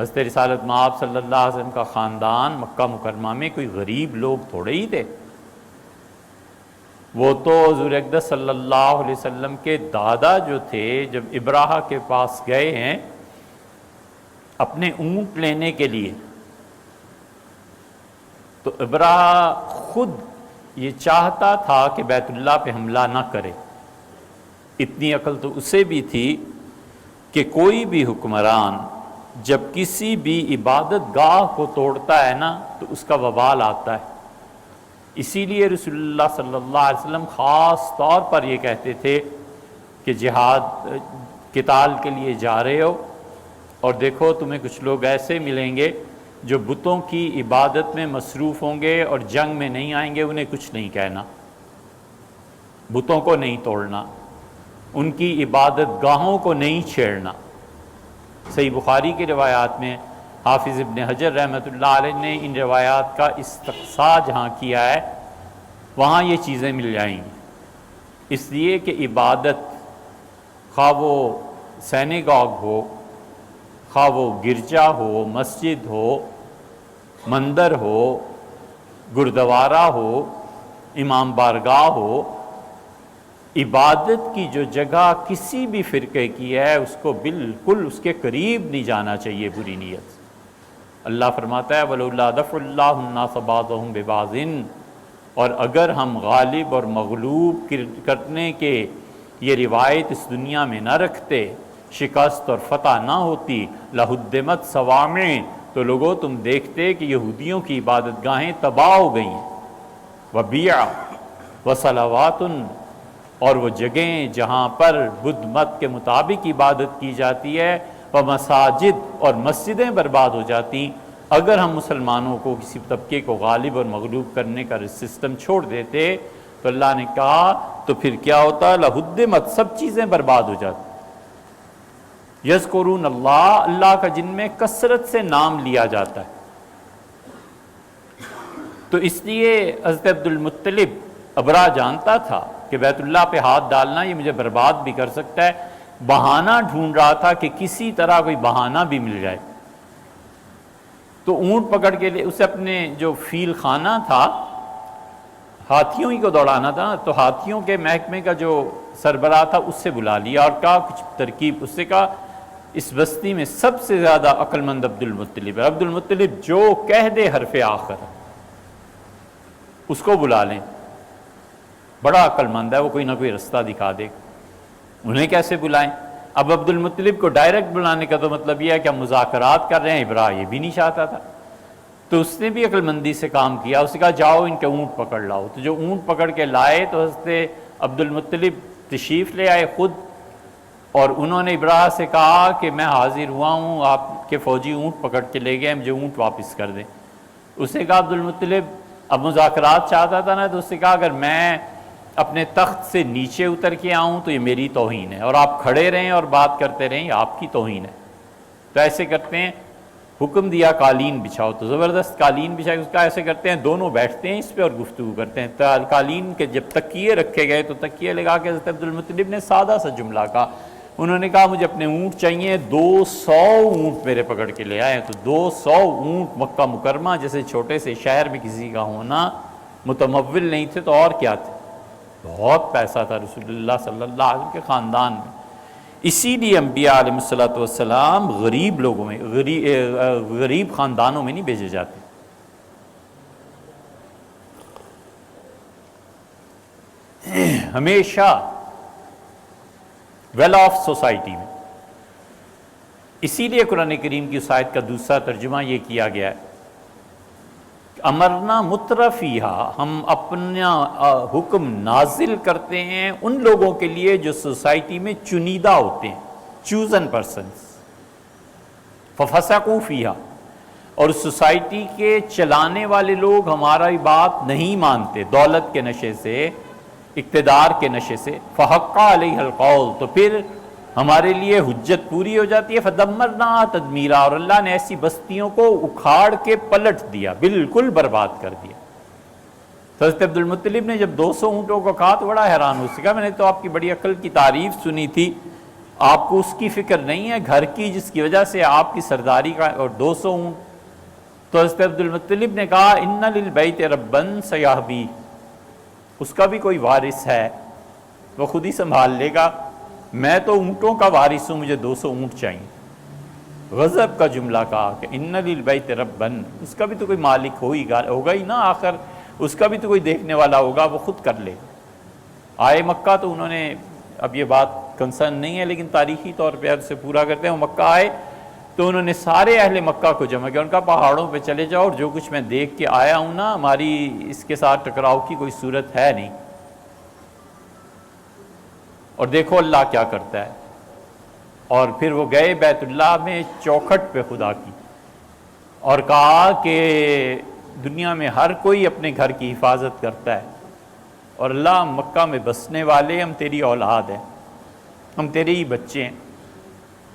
حضرت رسالت مآب صلی اللہ علیہ وسلم کا خاندان مکہ مکرمہ میں کوئی غریب لوگ تھوڑے ہی تھے، وہ تو حضور اقدس صلی اللہ علیہ وسلم کے دادا جو تھے جب ابراہہ کے پاس گئے ہیں اپنے اونٹ لینے کے لیے، تو ابراہہ خود یہ چاہتا تھا کہ بیت اللہ پہ حملہ نہ کرے۔ اتنی عقل تو اسے بھی تھی کہ کوئی بھی حکمران جب کسی بھی عبادت گاہ کو توڑتا ہے نا تو اس کا وبال آتا ہے۔ اسی لیے رسول اللہ صلی اللہ علیہ وسلم خاص طور پر یہ کہتے تھے کہ جہاد قتال کے لیے جا رہے ہو اور دیکھو تمہیں کچھ لوگ ایسے ملیں گے جو بتوں کی عبادت میں مصروف ہوں گے اور جنگ میں نہیں آئیں گے، انہیں کچھ نہیں کہنا، بتوں کو نہیں توڑنا، ان کی عبادت گاہوں کو نہیں چھیڑنا۔ صحیح بخاری کی روایات میں حافظ ابن حجر رحمۃ اللہ علیہ نے ان روایات کا استقصاء جہاں کیا ہے وہاں یہ چیزیں مل جائیں گی، اس لیے کہ عبادت خواہ وہ سینیگاگ ہو، خواہ وہ گرجا ہو، مسجد ہو، مندر ہو، گردوارہ ہو، امام بارگاہ ہو، عبادت کی جو جگہ کسی بھی فرقے کی ہے اس کو بالکل اس کے قریب نہیں جانا چاہیے بری نیت سے۔ اللہ فرماتا ہے وَلَوْلَا دَفْعُ اللَّهُ النَّاسَ بَعْضَهُمْ بِبَعْضٍ، اور اگر ہم غالب اور مغلوب کرنے کے یہ روایت اس دنیا میں نہ رکھتے، شکست اور فتح نہ ہوتی، لَهُدِّمَتْ صَوَامِعُ، تو لوگوں تم دیکھتے کہ یہودیوں کی عبادت گاہیں تباہ ہو گئی ہیں، وَبِيَعٌ وَصَلَوَاتٌ، اور وہ جگہیں جہاں پر بدھ مت کے مطابق عبادت کی جاتی ہے، وہ مساجد اور مسجدیں برباد ہو جاتی۔ اگر ہم مسلمانوں کو کسی طبقے کو غالب اور مغلوب کرنے کا سسٹم چھوڑ دیتے تو اللہ نے کہا تو پھر کیا ہوتا، لہدمت، سب چیزیں برباد ہو جاتی۔ یذکرون اللہ، اللہ کا جن میں کثرت سے نام لیا جاتا ہے۔ تو اس لیے حضرت عبد المطلب ابرا جانتا تھا کہ بیت اللہ پہ ہاتھ ڈالنا یہ مجھے برباد بھی کر سکتا ہے، بہانہ ڈھونڈ رہا تھا کہ کسی طرح کوئی بہانہ بھی مل جائے۔ تو اونٹ پکڑ کے لے اسے اپنے جو فیل خانہ تھا، ہاتھیوں ہی کو دوڑانا تھا، تو ہاتھیوں کے محکمے کا جو سربراہ تھا اس سے بلا لیا اور کہا کچھ ترکیب، اس سے کہا اس بستی میں سب سے زیادہ عقل مند عبد المطلب ہے، عبد المطلب جو کہہ دے حرف آخر اس کو بلا لیں، بڑا عقل مند ہے، وہ کوئی نہ کوئی رستہ دکھا دے۔ انہیں کیسے بلائیں؟ اب عبد المطلب کو ڈائریکٹ بلانے کا تو مطلب یہ ہے کہ ہم مذاکرات کر رہے ہیں، ابراہ یہ بھی نہیں چاہتا تھا، تو اس نے بھی عقل مندی سے کام کیا، اس نے کہا جاؤ ان کے اونٹ پکڑ لاؤ۔ تو جو اونٹ پکڑ کے لائے تو حضرت عبد المطلب تشریف لے آئے خود، اور انہوں نے ابراہ سے کہا کہ میں حاضر ہوا ہوں، آپ کے فوجی اونٹ پکڑ کے لے گئے، مجھے اونٹ واپس کر دیں۔ اس نے کہا عبد المطلب اب مذاکرات چاہتا تھا نا، تو اس نے کہا اگر میں اپنے تخت سے نیچے اتر کے آؤں تو یہ میری توہین ہے، اور آپ کھڑے رہیں اور بات کرتے رہیں یہ آپ کی توہین ہے۔ تو ایسے کرتے ہیں، حکم دیا قالین بچھاؤ، تو زبردست قالین بچھا کے اس کا ایسے کرتے ہیں، دونوں بیٹھتے ہیں اس پہ اور گفتگو کرتے ہیں۔ قالین کے جب تکیے رکھے گئے تو تکیے لگا کے حضرت عبد المطلب نے سادہ سا جملہ کہا، انہوں نے کہا مجھے اپنے اونٹ چاہیے، 200 اونٹ میرے پکڑ کے لے آئے۔ تو 200 اونٹ مکہ مکرمہ جیسے چھوٹے سے شہر میں کسی کا ہونا متمول نہیں تھے تو اور کیا تھے، بہت پیسہ تھا رسول اللہ صلی اللہ علیہ وسلم کے خاندان میں۔ اسی لیے انبیاء علیہ الصلوۃ والسلام غریب لوگوں میں، غریب خاندانوں میں نہیں بھیجے جاتے۔ ہمیشہ ویل آف سوسائٹی میں۔ اسی لیے قرآن کریم کی اس آیت کا دوسرا ترجمہ یہ کیا گیا ہے، امرنا مترفیہا، ہم اپنا حکم نازل کرتے ہیں ان لوگوں کے لیے جو سوسائٹی میں چنیدہ ہوتے ہیں، چوزن پرسنز، ففسقوا فیہا، اور سوسائٹی کے چلانے والے لوگ ہماری بات نہیں مانتے، دولت کے نشے سے، اقتدار کے نشے سے، فحق علیہ القول، تو پھر ہمارے لیے حجت پوری ہو جاتی ہے، فدمرنا تدمیرا، اور اللہ نے ایسی بستیوں کو اکھاڑ کے پلٹ دیا، بالکل برباد کر دیا۔ تو حضرت عبد المطلب نے جب 200 اونٹوں کو کہا تو بڑا حیران ہو سکا، میں نے تو آپ کی بڑی عقل کی تعریف سنی تھی آپ کو اس کی فکر نہیں ہے گھر کی جس کی وجہ سے آپ کی سرداری کا اور 200 اونٹ. تو حضرت عبد المطلب نے کہا ان للبیت ربن سیحبی، اس کا بھی کوئی وارث ہے، وہ خود ہی سنبھال لے گا، میں تو اونٹوں کا وارث ہوں، مجھے 200 اونٹ چاہیے. غضب کا جملہ کہا کہ ان للبیت ربن، اس کا بھی تو کوئی مالک ہوگا ہی نا، آخر اس کا بھی تو کوئی دیکھنے والا ہوگا، وہ خود کر لے. آئے مکہ تو انہوں نے، اب یہ بات کنسرن نہیں ہے لیکن تاریخی طور پہ سے پورا کرتے ہیں، وہ مکہ آئے تو انہوں نے سارے اہل مکہ کو جمع کیا، ان کا پہاڑوں پہ چلے جاؤ اور جو کچھ میں دیکھ کے آیا ہوں نا، ہماری اس کے ساتھ ٹکراؤ کی کوئی صورت ہے نہیں، اور دیکھو اللہ کیا کرتا ہے. اور پھر وہ گئے بیت اللہ میں چوکھٹ پہ خدا کی اور کہا کہ دنیا میں ہر کوئی اپنے گھر کی حفاظت کرتا ہے، اور اللہ مکہ میں بسنے والے ہم تیری اولاد ہیں، ہم تیرے ہی بچے ہیں،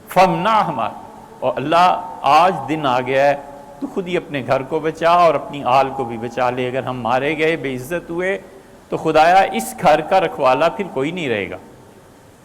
فمنع ہمارا، اور اللہ آج دن آ گیا ہے تو خود ہی اپنے گھر کو بچا اور اپنی آل کو بھی بچا لے، اگر ہم مارے گئے بے عزت ہوئے تو خدایا اس گھر کا رکھوالا پھر کوئی نہیں رہے گا.